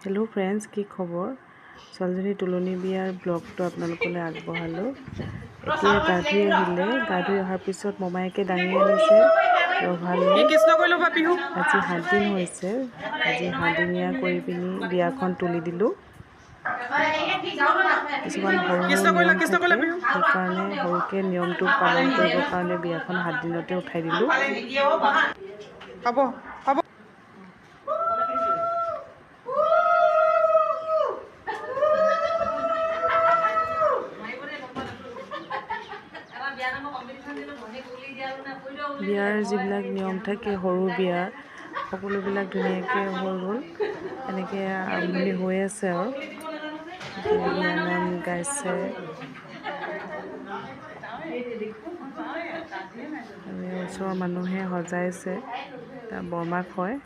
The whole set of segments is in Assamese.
हेलो फ्रेंड्स की खबर ছোৱালীজনী তুলনি বিয়াৰ ব্লগটো আপোনালোকলৈ আগবঢ়ালোঁ এতিয়া গা ধুই আহিলে গা ধুই অহাৰ পিছত মমায়েকে দাঙি আনিছে ৰভালৈ আজি 7 দিন হৈছে আজি 7 দিনীয়া কৰি পিনি বিয়াখন তুলি দিলোঁ কিছুমান সৰু নিয়ম থাকে সেইকাৰণে সৰুকে নিয়মটো পালন কৰিবৰ কাৰণে বিয়াখন 7 দিনতে উঠাই দিলোঁ হ'ব হ'ব বিয়াৰ যিবিলাক নিয়ম থাকে সৰু বিয়াৰ সকলোবিলাক ধুনীয়াকৈ হৈ গ'ল এনেকৈ আৰম্ভণি হৈ আছে আৰু বিয়াৰ নাম গাইছে ওচৰৰ মানুহে সজাইছে বৰমাক হয়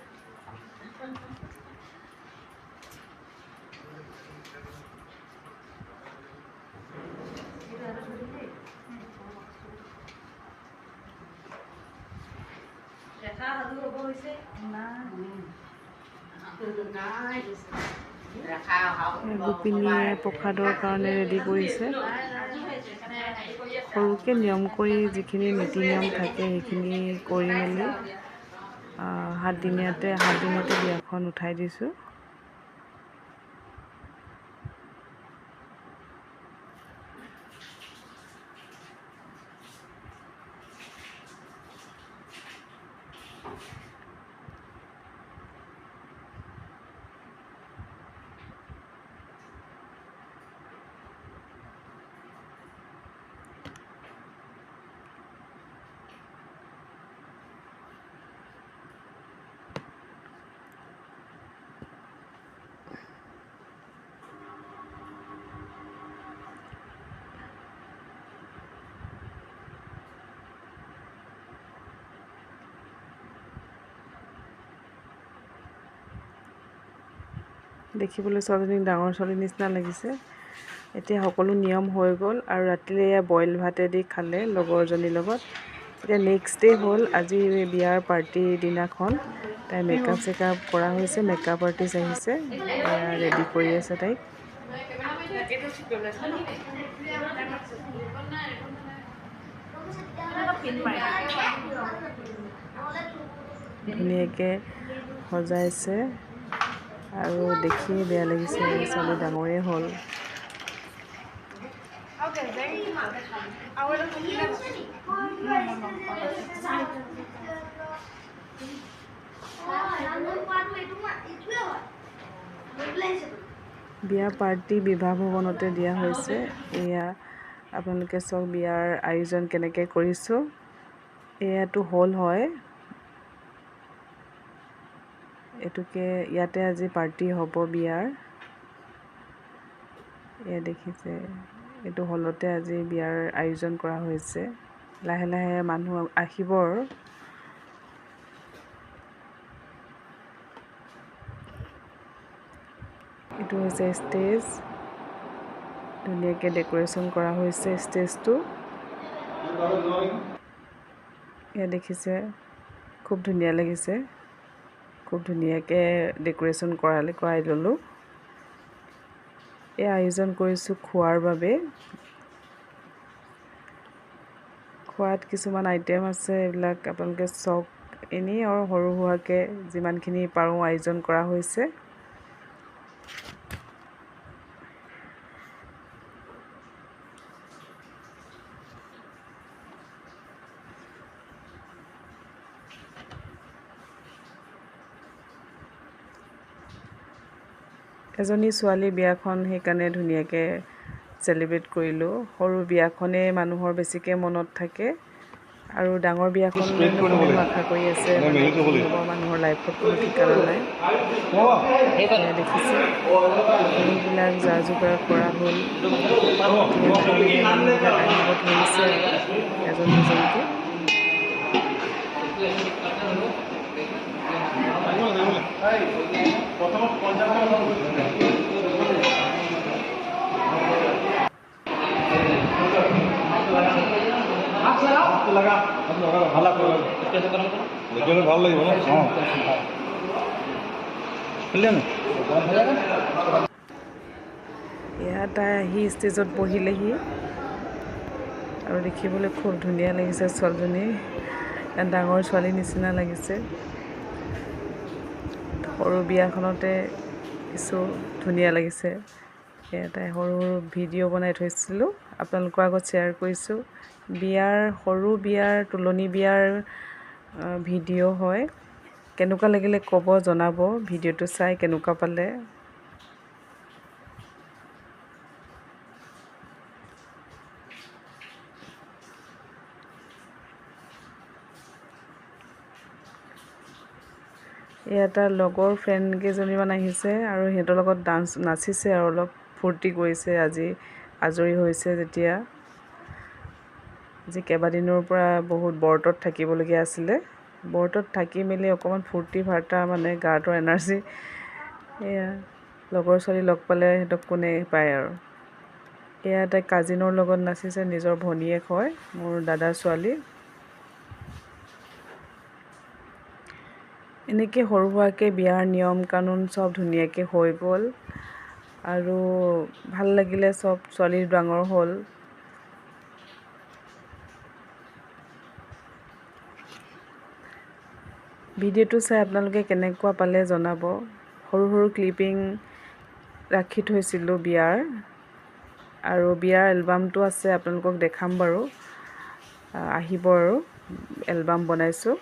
গোপিনীয়ে প্ৰসাদৰ কাৰণে ৰেডি কৰিছে সৰুকৈ নিয়ম কৰি যিখিনি নীতি নিয়ম থাকে সেইখিনি কৰি মেলি 7 দিনতে বিয়াখন উঠাই দিছোঁ দেখিবলৈ ছোৱালীজনী ডাঙৰ ছোৱালী নিচিনা লাগিছে এতিয়া সকলো নিয়ম হৈ গ'ল আৰু ৰাতিলৈ বইল ভাতেদি খালে লগৰজনীৰ লগত এতিয়া নেক্সট ডে হ'ল আজি বিয়াৰ পাৰ্টিৰ দিনাখন তাই মেকআপ চেকআপ কৰা হৈছে মেকআপ আৰ্টিষ্ট আহিছে ৰেডি কৰি আছে তাইক ধুনীয়াকৈ সজাইছে আৰু দেখি বেয়া লাগিছে ছোৱালী ডাঙৰে হ'ল বিয়া পাৰ্টি বিবাহ ভৱনতে দিয়া হৈছে এয়া আপোনালোকে চব বিয়াৰ আয়োজন কেনেকৈ কৰিছোঁ এয়াটো হল হয় এটুকে ইয়াতে আজি পাৰ্টি হ'ব বিয়াৰ এয়া দেখিছে এইটো হলতে আজি বিয়াৰ আয়োজন কৰা হৈছে লাহে লাহে মানুহ আহিব আৰু এইটো হৈছে ষ্টেজ ধুনীয়াকৈ ডেকোৰেশ্যন কৰা হৈছে ষ্টেজটো এয়া দেখিছে খুব ধুনীয়া লাগিছে খুব ধুনীয়াকৈ ডেকোৰেশ্যন কৰাই ল'লোঁ এই আয়োজন কৰিছোঁ খোৱাৰ বাবে খোৱাত কিছুমান আইটেম আছে এইবিলাক আপোনালোকে চব এনেই আৰু সৰু সুৰাকৈ যিমানখিনি পাৰোঁ আয়োজন কৰা হৈছে এজনী ছোৱালী বিয়াখন সেইকাৰণে ধুনীয়াকৈ চেলিব্ৰেট কৰিলোঁ সৰু বিয়াখনেই মানুহৰ বেছিকৈ মনত থাকে আৰু ডাঙৰ বিয়াখন আশা কৰি আছে মানুহৰ লাইফত কোনো ঠিকনা নাই দেখিছে মানুহবিলাক যা যোগাৰ কৰা হ'ল মানুহবিলাক আহিব ধৰিছে এজন এজনকৈ लगा ভালো করে দেখলে ভালো লাগবে না হ্যাঁ বুঝলেন এয়া তাই আহি ষ্টেজত বহিলেহি আৰু দেখিবলৈ খুব ধুনীয়া লাগিছে ছোৱালীজনী ডাঙৰ ছোৱালীৰ নিচিনা লাগিছে সৰু বিয়াখনতে কিছু ধুনীয়া লাগিছে এয়া তাই সৰু ভিডিঅ' বনাই থৈছিলোঁ আপোনালোকৰ আগত শ্বেয়াৰ কৰিছোঁ সৰু বিয়াৰ তুলনি বিয়াৰ ভিডিঅ' হয় কেনেকুৱা লাগিলে ক'ব জনাব ভিডিঅ'টো চাই কেনেকুৱা পালে এয়া তাৰ লগৰ ফ্ৰেণ্ড কেইজনীমান আহিছে আৰু সিহঁতৰ লগত নাচিছে আৰু অলপ ফূৰ্তি কৰিছে আজি আজৰি হৈছে যেতিয়া আজি কেইবাদিনৰ পৰা বহুত বৰ্তত থাকিবলগীয়া আছিলে বৰ্তত থাকি মেলি অকণমান ফূৰ্তি ফাৰ্তা মানে গাটোৰ এনাৰ্জি এয়া লগৰ ছোৱালী লগ পালে সিহঁতক কোনে পায় আৰু এয়া তাই কাজিনৰ লগত নাচিছে নিজৰ ভনীয়েক হয় মোৰ দাদাৰ ছোৱালী এনেকৈ সৰু সুৰাকৈ বিয়াৰ নিয়ম কানুন চব ধুনীয়াকৈ হৈ গ'ল আৰু ভাল লাগিলে চব ছোৱালী ডাঙৰ হ'ল ভিডিঅ'টো চাই আপোনালোকে কেনেকুৱা পালে জনাব সৰু সৰু ক্লিপিং ৰাখি থৈছিলোঁ বিয়াৰ আৰু বিয়াৰ এলবামটো আছে আপোনালোকক দেখাম বাৰু আহিব আৰু এলবাম বনাইছোঁ